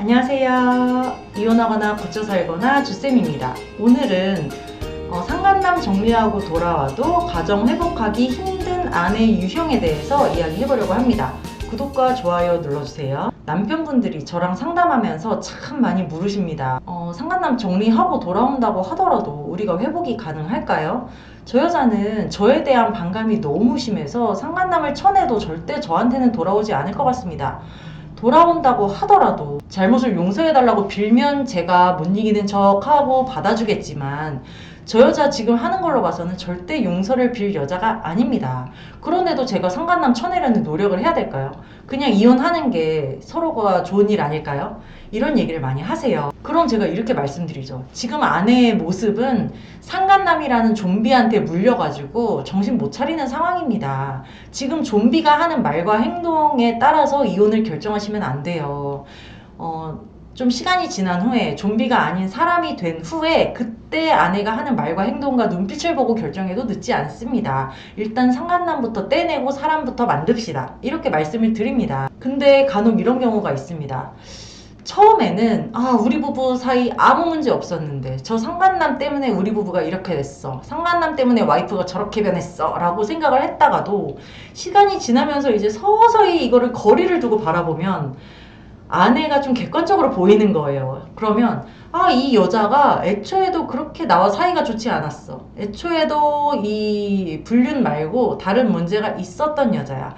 안녕하세요. 이혼하거나 고쳐 살거나 주쌤입니다. 오늘은 상간남 정리하고 돌아와도 가정 회복하기 힘든 아내 유형에 대해서 이야기해보려고 합니다. 구독과 좋아요 눌러주세요. 남편분들이 저랑 상담하면서 참 많이 물으십니다. 상간남 정리하고 돌아온다고 하더라도 우리가 회복이 가능할까요? 저 여자는 저에 대한 반감이 너무 심해서 상간남을 쳐내도 절대 저한테는 돌아오지 않을 것 같습니다. 돌아온다고 하더라도 잘못을 용서해달라고 빌면 제가 못 이기는 척하고 받아주겠지만 저 여자 지금 하는 걸로 봐서는 절대 용서를 빌 여자가 아닙니다. 그런데도 제가 상간남 쳐내려는 노력을 해야 될까요? 그냥 이혼하는 게 서로가 좋은 일 아닐까요? 이런 얘기를 많이 하세요. 그럼 제가 이렇게 말씀드리죠. 지금 아내의 모습은 상간남이라는 좀비한테 물려가지고 정신 못 차리는 상황입니다. 지금 좀비가 하는 말과 행동에 따라서 이혼을 결정하시면 안 돼요. 좀 시간이 지난 후에 좀비가 아닌 사람이 된 후에 그때 아내가 하는 말과 행동과 눈빛을 보고 결정해도 늦지 않습니다. 일단 상간남부터 떼내고 사람부터 만듭시다. 이렇게 말씀을 드립니다. 근데 간혹 이런 경우가 있습니다. 처음에는 우리 부부 사이 아무 문제 없었는데 저 상간남 때문에 우리 부부가 이렇게 됐어, 상간남 때문에 와이프가 저렇게 변했어 라고 생각을 했다가도 시간이 지나면서 이제 서서히 이거를 거리를 두고 바라보면 아내가 좀 객관적으로 보이는 거예요. 그러면 이 여자가 애초에도 그렇게 나와 사이가 좋지 않았어, 애초에도 이 불륜 말고 다른 문제가 있었던 여자야,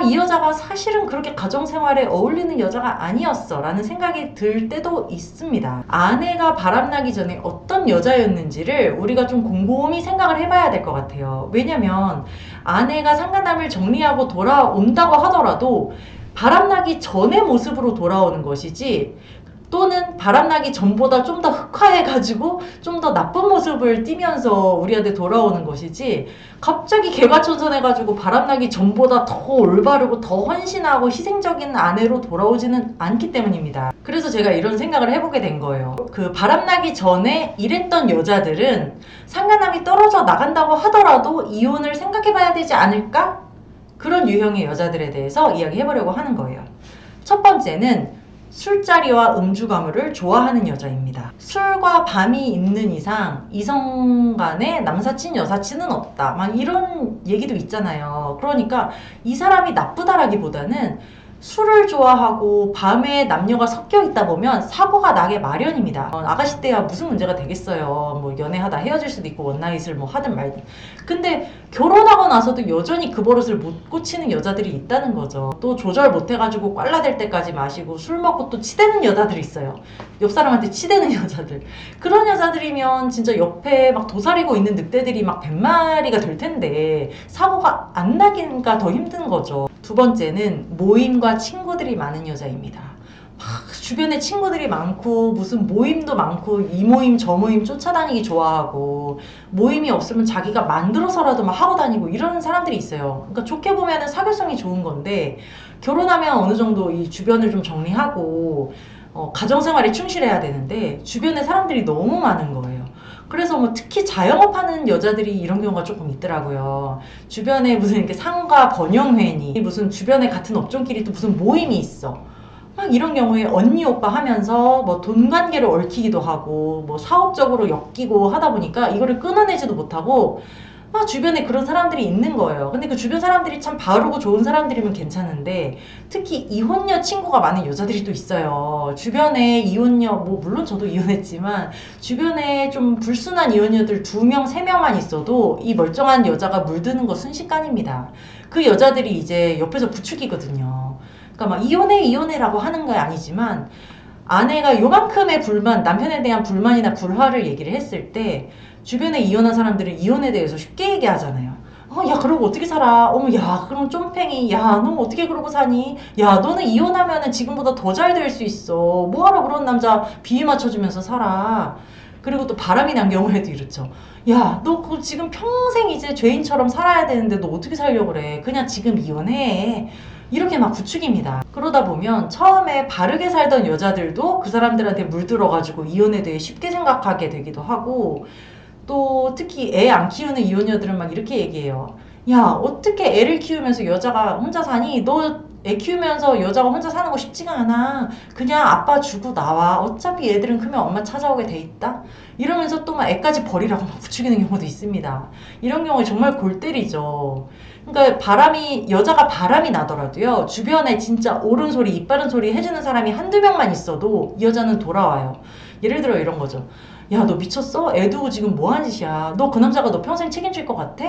이 여자가 사실은 그렇게 가정생활에 어울리는 여자가 아니었어 라는 생각이 들 때도 있습니다. 아내가 바람나기 전에 어떤 여자였는지를 우리가 좀 곰곰이 생각을 해봐야 될 것 같아요. 왜냐면 아내가 상간남을 정리하고 돌아온다고 하더라도 바람나기 전의 모습으로 돌아오는 것이지, 또는 바람나기 전보다 좀 더 흑화해가지고 좀 더 나쁜 모습을 띠면서 우리한테 돌아오는 것이지, 갑자기 개과천선해가지고 바람나기 전보다 더 올바르고 더 헌신하고 희생적인 아내로 돌아오지는 않기 때문입니다. 그래서 제가 이런 생각을 해보게 된 거예요. 그 바람나기 전에 이랬던 여자들은 상간남이 떨어져 나간다고 하더라도 이혼을 생각해봐야 되지 않을까? 그런 유형의 여자들에 대해서 이야기해보려고 하는 거예요. 첫 번째는 술자리와 음주 가무를 좋아하는 여자입니다. 술과 밤이 있는 이상 이성 간에 남사친 여사친은 없다, 막 이런 얘기도 있잖아요. 그러니까 이 사람이 나쁘다라기보다는 술을 좋아하고 밤에 남녀가 섞여 있다 보면 사고가 나게 마련입니다. 아가씨 때야 무슨 문제가 되겠어요. 뭐 연애하다 헤어질 수도 있고 원나잇을 뭐 하든 말든. 근데 결혼하고 나서도 여전히 그 버릇을 못 고치는 여자들이 있다는 거죠. 또 조절 못해가지고 꽐라될 때까지 마시고 술 먹고 또 치대는 여자들이 있어요. 옆 사람한테 치대는 여자들. 그런 여자들이면 진짜 옆에 막 도사리고 있는 늑대들이 막 100마리가 될 텐데 사고가 안 나기가 더 힘든 거죠. 두 번째는 모임과 친구들이 많은 여자입니다. 막 주변에 친구들이 많고 무슨 모임도 많고 이 모임 저 모임 쫓아다니기 좋아하고, 모임이 없으면 자기가 만들어서라도 막 하고 다니고 이러는 사람들이 있어요. 그러니까 좋게 보면은 사교성이 좋은 건데, 결혼하면 어느 정도 이 주변을 좀 정리하고 가정생활에 충실해야 되는데 주변에 사람들이 너무 많은 거예요. 그래서 뭐 특히 자영업하는 여자들이 이런 경우가 조금 있더라고요. 주변에 무슨 이렇게 상가 번영회니 무슨 주변에 같은 업종끼리 또 무슨 모임이 있어. 막 이런 경우에 언니 오빠 하면서 뭐 돈 관계를 얽히기도 하고 뭐 사업적으로 엮이고 하다 보니까 이거를 끊어내지도 못하고 막 주변에 그런 사람들이 있는 거예요. 근데 그 주변 사람들이 참 바르고 좋은 사람들이면 괜찮은데, 특히 이혼녀 친구가 많은 여자들이 또 있어요. 주변에 이혼녀, 뭐 물론 저도 이혼했지만 주변에 좀 불순한 이혼녀들 2명, 3명만 있어도 이 멀쩡한 여자가 물드는 거 순식간입니다. 그 여자들이 이제 옆에서 부추기거든요. 그러니까 막 이혼해라고 하는 건 아니지만, 아내가 요만큼의 불만, 남편에 대한 불만이나 불화를 얘기를 했을 때 주변에 이혼한 사람들은 이혼에 대해서 쉽게 얘기하잖아요. 야 그러고 어떻게 살아? 야 그럼 쫌팽이, 야 너 어떻게 그러고 사니? 야 너는 이혼하면은 지금보다 더 잘 될 수 있어, 뭐하러 그런 남자 비위 맞춰주면서 살아? 그리고 또 바람이 난 경우에도 이렇죠. 야 너 지금 평생 이제 죄인처럼 살아야 되는데 너 어떻게 살려고 그래? 그냥 지금 이혼해. 이렇게 막 부추깁니다. 그러다 보면 처음에 바르게 살던 여자들도 그 사람들한테 물들어가지고 이혼에 대해 쉽게 생각하게 되기도 하고, 또 특히 애 안 키우는 이혼녀들은 막 이렇게 얘기해요. 야 어떻게 애를 키우면서 여자가 혼자 사니? 너 애 키우면서 여자가 혼자 사는 거 쉽지가 않아. 그냥 아빠 주고 나와. 어차피 애들은 크면 엄마 찾아오게 돼 있다. 이러면서 또 막 애까지 버리라고 막 부추기는 경우도 있습니다. 이런 경우에 정말 골 때리죠. 그러니까 여자가 바람이 나더라도요, 주변에 진짜 옳은 소리, 입 바른 소리 해주는 사람이 한두 명만 있어도 이 여자는 돌아와요. 예를 들어 이런 거죠. 야, 너 미쳤어? 애 두고 지금 뭐 하는 짓이야? 너 그 남자가 너 평생 책임질 것 같아?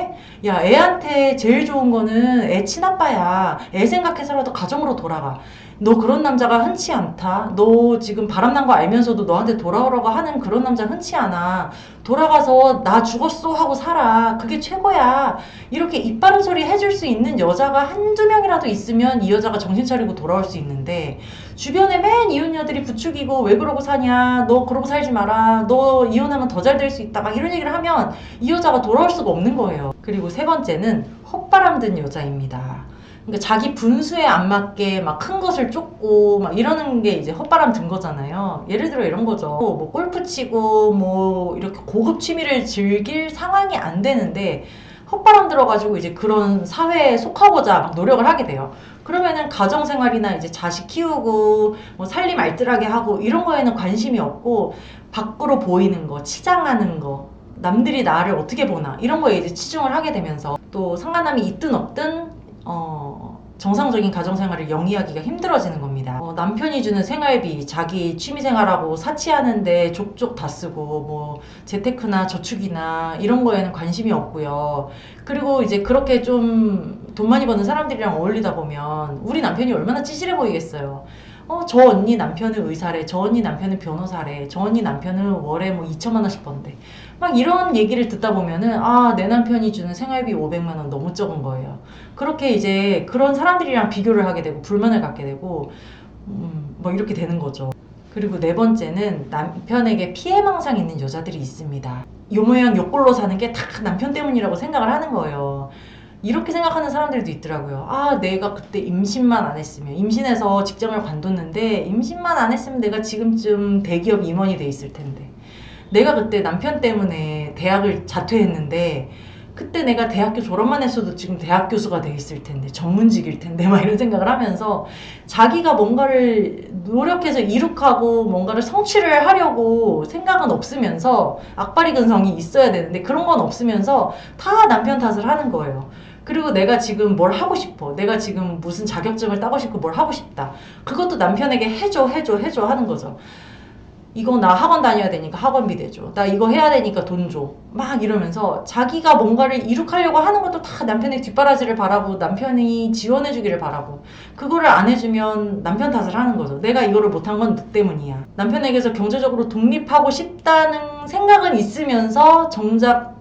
야, 애한테 제일 좋은 거는 애 친아빠야. 애 생각해서라도 가정으로 돌아가. 너 그런 남자가 흔치 않다. 너 지금 바람난 거 알면서도 너한테 돌아오라고 하는 그런 남자 흔치 않아. 돌아가서 나 죽었어 하고 살아. 그게 최고야. 이렇게 입 바른 소리 해줄 수 있는 여자가 한두 명이라도 있으면 이 여자가 정신 차리고 돌아올 수 있는데, 주변에 맨 이혼녀들이 부추기고 왜 그러고 사냐, 너 그러고 살지 마라, 너 이혼하면 더 잘 될 수 있다, 막 이런 얘기를 하면 이 여자가 돌아올 수가 없는 거예요. 그리고 세 번째는 헛바람 든 여자입니다. 그러니까 자기 분수에 안 맞게 막 큰 것을 쫓고 막 이러는 게 이제 헛바람 든 거잖아요. 예를 들어 이런 거죠. 뭐 골프 치고 뭐 이렇게 고급 취미를 즐길 상황이 안 되는데 헛바람 들어가지고 이제 그런 사회에 속하고자 막 노력을 하게 돼요. 그러면은 가정생활이나 이제 자식 키우고 뭐 살림 알뜰하게 하고 이런 거에는 관심이 없고, 밖으로 보이는 거, 치장하는 거, 남들이 나를 어떻게 보나 이런 거에 이제 치중을 하게 되면서 또 상간남이 있든 없든 정상적인 가정생활을 영위하기가 힘들어지는 겁니다. 남편이 주는 생활비, 자기 취미생활하고 사치하는데 족족 다 쓰고, 뭐 재테크나 저축이나 이런 거에는 관심이 없고요. 그리고 이제 그렇게 좀 돈 많이 버는 사람들이랑 어울리다 보면 우리 남편이 얼마나 찌질해 보이겠어요. 저 언니 남편은 의사래, 저 언니 남편은 변호사래, 저 언니 남편은 월에 뭐 2천만 원씩 번대. 막 이런 얘기를 듣다 보면은, 아, 내 남편이 주는 생활비 500만 원 너무 적은 거예요. 그렇게 이제 그런 사람들이랑 비교를 하게 되고 불만을 갖게 되고 뭐 이렇게 되는 거죠. 그리고 네 번째는 남편에게 피해망상 있는 여자들이 있습니다. 요 모양 요 꼴로 사는 게 다 남편 때문이라고 생각을 하는 거예요. 이렇게 생각하는 사람들도 있더라고요. 아, 내가 그때 임신만 안 했으면, 임신해서 직장을 관뒀는데 임신만 안 했으면 내가 지금쯤 대기업 임원이 돼 있을 텐데, 내가 그때 남편 때문에 대학을 자퇴했는데 그때 내가 대학교 졸업만 했어도 지금 대학 교수가 돼 있을 텐데, 전문직일 텐데, 막 이런 생각을 하면서 자기가 뭔가를 노력해서 이룩하고 뭔가를 성취를 하려고 생각은 없으면서, 악바리 근성이 있어야 되는데 그런 건 없으면서 다 남편 탓을 하는 거예요. 그리고 내가 지금 뭘 하고 싶어, 내가 지금 무슨 자격증을 따고 싶고 뭘 하고 싶다, 그것도 남편에게 해줘 하는 거죠. 이거 나 학원 다녀야 되니까 학원비 내줘, 나 이거 해야 되니까 돈 줘, 막 이러면서 자기가 뭔가를 이룩하려고 하는 것도 다 남편의 뒷바라지를 바라고 남편이 지원해주기를 바라고, 그거를 안 해주면 남편 탓을 하는 거죠. 내가 이거를 못한 건 너 때문이야. 남편에게서 경제적으로 독립하고 싶다는 생각은 있으면서 정작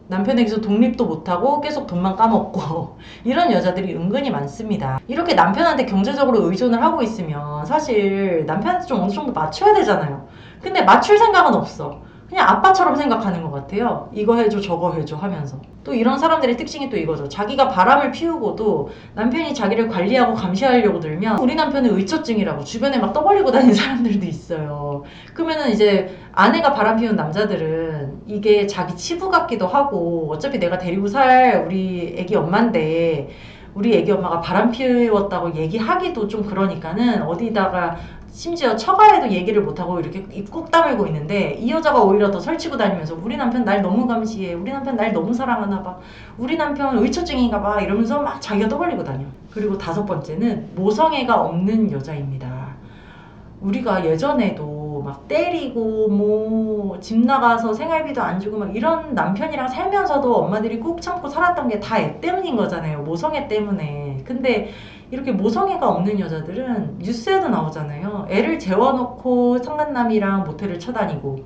남편에게서 독립도 못하고 계속 돈만 까먹고 이런 여자들이 은근히 많습니다. 이렇게 남편한테 경제적으로 의존을 하고 있으면 사실 남편한테 좀 어느 정도 맞춰야 되잖아요. 근데 맞출 생각은 없어. 그냥 아빠처럼 생각하는 것 같아요. 이거 해줘 저거 해줘 하면서. 또 이런 사람들의 특징이 또 이거죠. 자기가 바람을 피우고도 남편이 자기를 관리하고 감시하려고 들면 우리 남편은 의처증이라고 주변에 막 떠벌리고 다니는 사람들도 있어요. 그러면은 이제 아내가 바람 피우는 남자들은 이게 자기 치부 같기도 하고, 어차피 내가 데리고 살 우리 애기 엄마인데 우리 애기 엄마가 바람 피웠다고 얘기하기도 좀 그러니까는 어디다가 심지어 처가에도 얘기를 못하고 이렇게 입 꾹 다물고 있는데, 이 여자가 오히려 더 설치고 다니면서 우리 남편 날 너무 감시해, 우리 남편 날 너무 사랑하나 봐, 우리 남편 의처증인가 봐 이러면서 막 자기가 떠벌리고 다녀. 그리고 다섯 번째는 모성애가 없는 여자입니다. 우리가 예전에도 막 때리고 뭐 집 나가서 생활비도 안 주고 막 이런 남편이랑 살면서도 엄마들이 꾹 참고 살았던 게 다 애 때문인 거잖아요. 모성애 때문에. 근데 이렇게 모성애가 없는 여자들은 뉴스에도 나오잖아요. 애를 재워놓고 상간남이랑 모텔을 쳐다니고,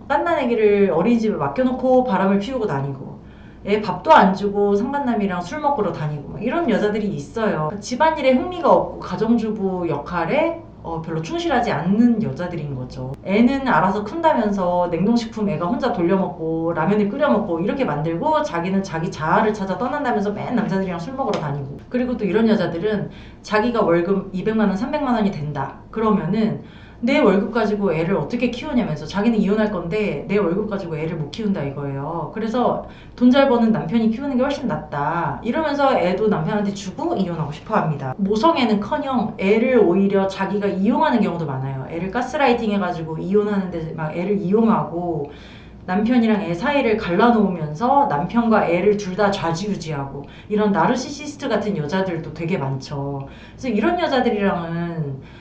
갓난 애기를 어린이집에 맡겨놓고 바람을 피우고 다니고, 애 밥도 안 주고 상간남이랑 술 먹으러 다니고, 막 이런 여자들이 있어요. 집안일에 흥미가 없고 가정주부 역할에 별로 충실하지 않는 여자들인 거죠. 애는 알아서 큰다면서 냉동식품 애가 혼자 돌려먹고 라면을 끓여먹고 이렇게 만들고, 자기는 자기 자아를 찾아 떠난다면서 맨 남자들이랑 술 먹으러 다니고. 그리고 또 이런 여자들은 자기가 월급 200만 원, 300만 원이 된다 그러면은 내 월급 가지고 애를 어떻게 키우냐면서 자기는 이혼할 건데 내 월급 가지고 애를 못 키운다 이거예요. 그래서 돈 잘 버는 남편이 키우는 게 훨씬 낫다 이러면서 애도 남편한테 주고 이혼하고 싶어 합니다. 모성애는커녕 애를 오히려 자기가 이용하는 경우도 많아요. 애를 가스라이팅 해가지고 이혼하는데 막 애를 이용하고 남편이랑 애 사이를 갈라놓으면서 남편과 애를 둘 다 좌지우지하고 이런 나르시시스트 같은 여자들도 되게 많죠. 그래서 이런 여자들이랑은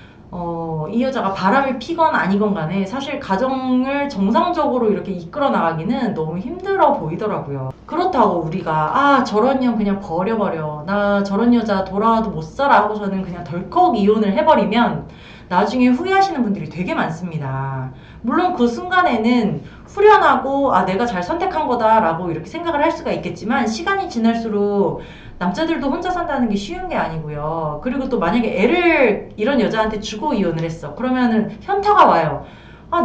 이 여자가 바람을 피건 아니건 간에 사실 가정을 정상적으로 이렇게 이끌어 나가기는 너무 힘들어 보이더라고요. 그렇다고 우리가 저런 년 그냥 버려버려 나 저런 여자 돌아와도 못 살아 하고서는 그냥 덜컥 이혼을 해버리면 나중에 후회하시는 분들이 되게 많습니다. 물론 그 순간에는 후련하고 내가 잘 선택한 거다 라고 이렇게 생각을 할 수가 있겠지만 시간이 지날수록 남자들도 혼자 산다는 게 쉬운 게 아니고요. 그리고 또 만약에 애를 이런 여자한테 주고 이혼을 했어. 그러면은 현타가 와요.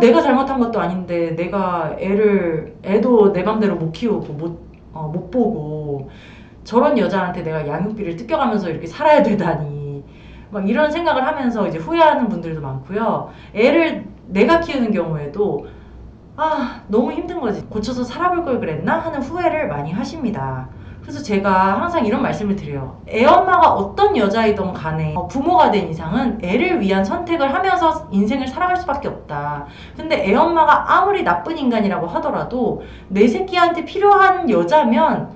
내가 잘못한 것도 아닌데 내가 애도 내 맘대로 못 키우고 못 보고 저런 여자한테 내가 양육비를 뜯겨가면서 이렇게 살아야 되다니. 막 이런 생각을 하면서 이제 후회하는 분들도 많고요. 애를 내가 키우는 경우에도 너무 힘든 거지. 고쳐서 살아볼 걸 그랬나? 하는 후회를 많이 하십니다. 그래서 제가 항상 이런 말씀을 드려요. 애엄마가 어떤 여자이든 간에 부모가 된 이상은 애를 위한 선택을 하면서 인생을 살아갈 수밖에 없다. 근데 애엄마가 아무리 나쁜 인간이라고 하더라도 내 새끼한테 필요한 여자면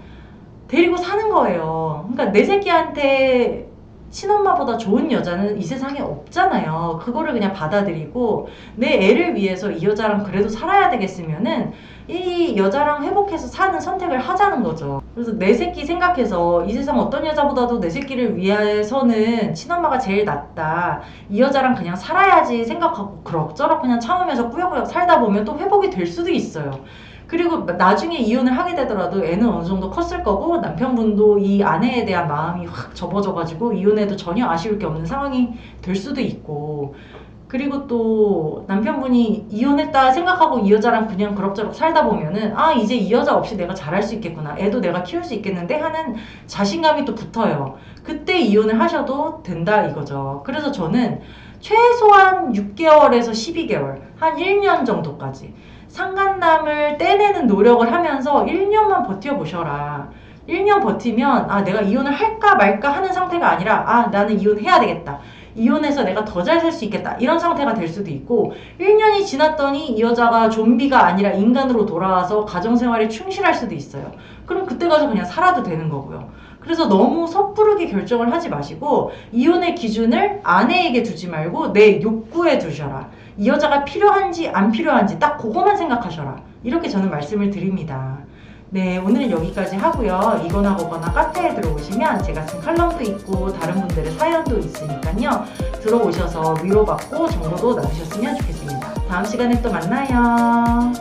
데리고 사는 거예요. 그러니까 내 새끼한테 친엄마보다 좋은 여자는 이 세상에 없잖아요. 그거를 그냥 받아들이고 내 애를 위해서 이 여자랑 그래도 살아야 되겠으면은 이 여자랑 회복해서 사는 선택을 하자는 거죠. 그래서 내 새끼 생각해서 이 세상 어떤 여자보다도 내 새끼를 위해서는 친엄마가 제일 낫다. 이 여자랑 그냥 살아야지 생각하고 그럭저럭 그냥 참으면서 꾸역꾸역 살다 보면 또 회복이 될 수도 있어요. 그리고 나중에 이혼을 하게 되더라도 애는 어느 정도 컸을 거고 남편분도 이 아내에 대한 마음이 확 접어져가지고 이혼해도 전혀 아쉬울 게 없는 상황이 될 수도 있고 그리고 또 남편분이 이혼했다 생각하고 이 여자랑 그냥 그럭저럭 살다 보면은 이제 이 여자 없이 내가 잘할 수 있겠구나 애도 내가 키울 수 있겠는데 하는 자신감이 또 붙어요. 그때 이혼을 하셔도 된다 이거죠. 그래서 저는 최소한 6개월에서 12개월 한 1년 정도까지 상간남을 떼내는 노력을 하면서 1년만 버텨보셔라. 1년 버티면 내가 이혼을 할까 말까 하는 상태가 아니라 나는 이혼해야 되겠다. 이혼해서 내가 더 잘 살 수 있겠다. 이런 상태가 될 수도 있고 1년이 지났더니 이 여자가 좀비가 아니라 인간으로 돌아와서 가정생활에 충실할 수도 있어요. 그럼 그때 가서 그냥 살아도 되는 거고요. 그래서 너무 섣부르게 결정을 하지 마시고 이혼의 기준을 아내에게 두지 말고 내 욕구에 두셔라. 이 여자가 필요한지 안 필요한지 딱 그거만 생각하셔라. 이렇게 저는 말씀을 드립니다. 네, 오늘은 여기까지 하고요. 이거나 거거나 카페에 들어오시면 제가 쓴 칼럼도 있고 다른 분들의 사연도 있으니까요. 들어오셔서 위로받고 정보도 나누셨으면 좋겠습니다. 다음 시간에 또 만나요.